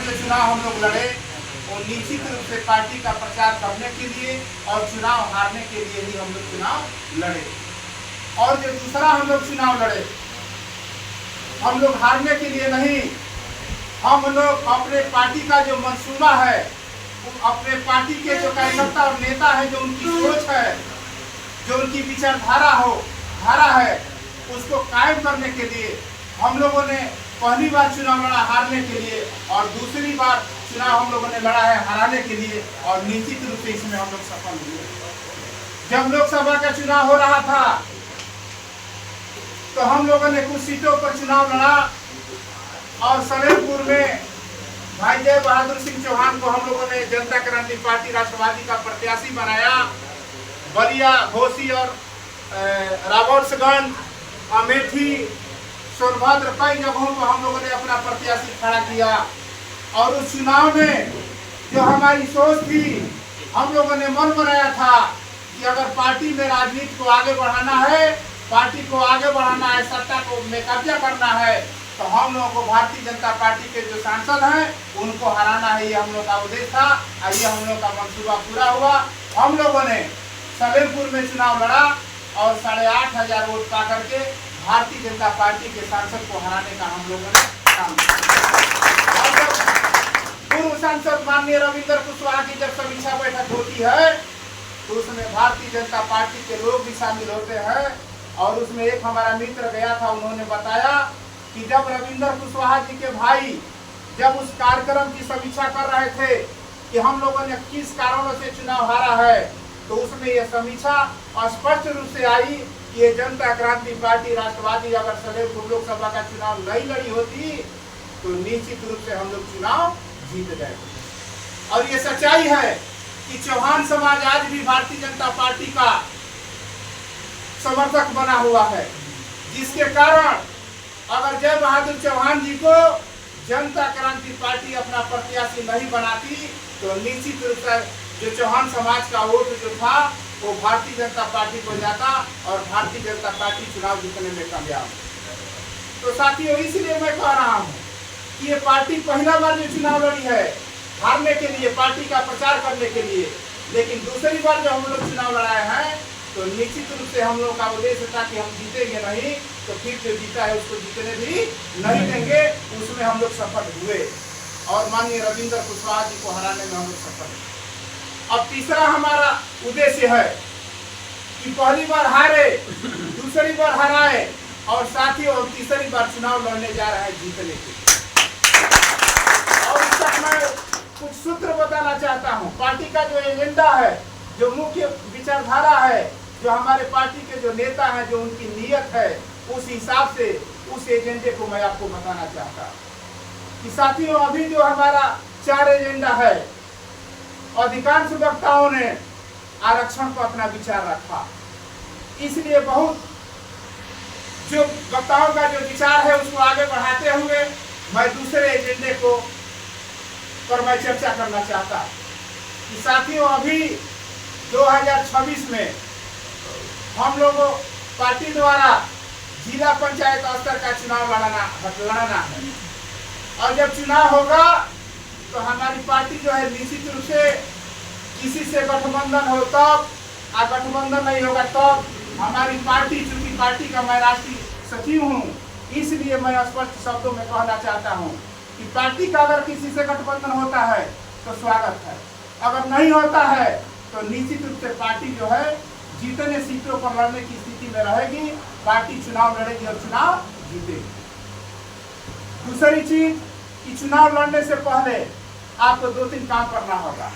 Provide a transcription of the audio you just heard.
जो चुनाव हम लोग लड़े वो निश्चित रूप से पार्टी का प्रचार करने के लिए और चुनाव हारने के लिए ही हम लोग चुनाव लड़े। और जो दूसरा हम लोग चुनाव लड़े, हम लोग हारने के लिए नहीं, हम लोग अपने पार्टी का जो मंसूबा है, अपने पार्टी के जो कार्यकर्ता और नेता है, जो उनकी सोच है, जो उनकी विचारधारा है, उसको कायम करने के लिए हम लोगों ने पहली बार चुनाव लड़ा हारने के लिए, और दूसरी बार चुनाव हम लोगों ने लड़ा है हराने के लिए, और निश्चित रूप से इसमें हम लोग सफल हुए। जब लोकसभा का चुनाव हो रहा था तो हम लोगों ने कुछ सीटों पर चुनाव लड़ा, और सलेमपुर में भाई जय बहादुर सिंह चौहान को हम लोगों ने जनता क्रांति पार्टी राष्ट्रवादी का प्रत्याशी बनाया। बलिया, घोसी और राबर्ट्सगंज, अमेठी, सोनभद्र कई जगहों पर हम लोगों ने अपना प्रत्याशी खड़ा किया। और उस चुनाव में जो हमारी सोच थी, हम लोगों ने मन बनाया था कि अगर पार्टी में राजनीति को आगे बढ़ाना है, पार्टी को आगे बढ़ाना है, सत्ता को में कब्जा करना है, तो हम लोगों को भारतीय जनता पार्टी के जो सांसद हैं उनको हराना है। ये हम लोग का उद्देश्य था और ये हम लोग का मंसूबा पूरा हुआ। हम लोगों ने सलेमपुर में चुनाव लड़ा और 8,500 वोट पा करके भारतीय जनता पार्टी के सांसद को हराने का हम लोगों ने काम किया। पूर्व सांसद माननीय रविंद्र कुशवाहा की जब समीक्षा बैठक होती है तो उसमें भारतीय जनता पार्टी के लोग भी शामिल होते हैं, और उसमें एक हमारा मित्र गया था, उन्होंने बताया कि जब रविंद्र कुशवाहा जी के भाई जब उस कार्यक्रम की समीक्षा कर रहे थे कि हम लोगों ने किस कारणों से चुनाव हारा है, तो उसमें यह समीक्षा स्पष्ट रूप से आई कि ये जनता क्रांति पार्टी राष्ट्रवादी अगर सलेमपुर लोकसभा का चुनाव नहीं लड़ी होती तो निश्चित रूप से हम लोग चुनाव जीत गए। और ये सच्चाई है कि चौहान समाज आज भी भारतीय जनता पार्टी का समर्थक बना हुआ है, जिसके कारण अगर जय बहादुर चौहान जी को जनता क्रांति पार्टी अपना प्रत्याशी नहीं बनाती तो निश्चित रूप से जो चौहान समाज का वोट जो था वो भारतीय जनता पार्टी को जाता और भारतीय जनता पार्टी चुनाव जीतने में कामयाब। तो साथियों, इसलिए मैं कह रहा हूँ कि ये पार्टी पहला बार जो चुनाव लड़ी है हारने के लिए, पार्टी का प्रचार करने के लिए, लेकिन दूसरी बार जो हम लोग चुनाव लड़ाए हैं तो निश्चित रूप से हम लोग का उद्देश्य था कि हम जीतेंगे नहीं तो फिर जो जीता है उसको जीतने भी नहीं देंगे। उसमें हम लोग सफल हुए और माननीय रविंद्र कुशवाहा जी को हराने में हम लोग सफल हुए। अब तीसरा हमारा उद्देश्य है कि पहली बार हारे, दूसरी बार हराए, और साथ ही और तीसरी बार चुनाव लड़ने जा रहे हैं जीतने के। और इसका मैं कुछ सूत्र बताना चाहता हूँ। पार्टी का जो एजेंडा है, जो मुख्य विचारधारा है, जो हमारे पार्टी के जो नेता हैं, जो उनकी नीयत है, उस हिसाब से उस एजेंडे को मैं आपको बताना चाहता हूँ कि साथियों, अभी जो हमारा 4 एजेंडा है, अधिकांश वक्ताओं ने आरक्षण को अपना विचार रखा। इसलिए बहुत जो वक्ताओं का जो विचार है उसको आगे बढ़ाते हुए मैं दूसरे एजेंडे को पर मैं चर्चा करना चाहता हूँ कि साथियों, अभी 2026 में हम लोगों पार्टी द्वारा जिला पंचायत स्तर का चुनाव लड़ाना है, और जब चुनाव होगा तो हमारी पार्टी जो है निश्चित रूप से किसी से गठबंधन हो तब, गठबंधन नहीं होगा तब हमारी पार्टी, चूंकि पार्टी का मैं राष्ट्रीय सचिव हूँ, इसलिए मैं स्पष्ट शब्दों में कहना चाहता हूँ कि पार्टी का अगर किसी से गठबंधन होता है तो स्वागत है, अगर नहीं होता है तो निश्चित रूप से पार्टी जो है जीतने सीटों पर लड़ने की स्थिति में रहेगी, पार्टी चुनाव लड़ेगी और चुनाव जीतेगी। दूसरी चीज कि चुनाव लड़ने से पहले आपको 2-3 काम करना होगा।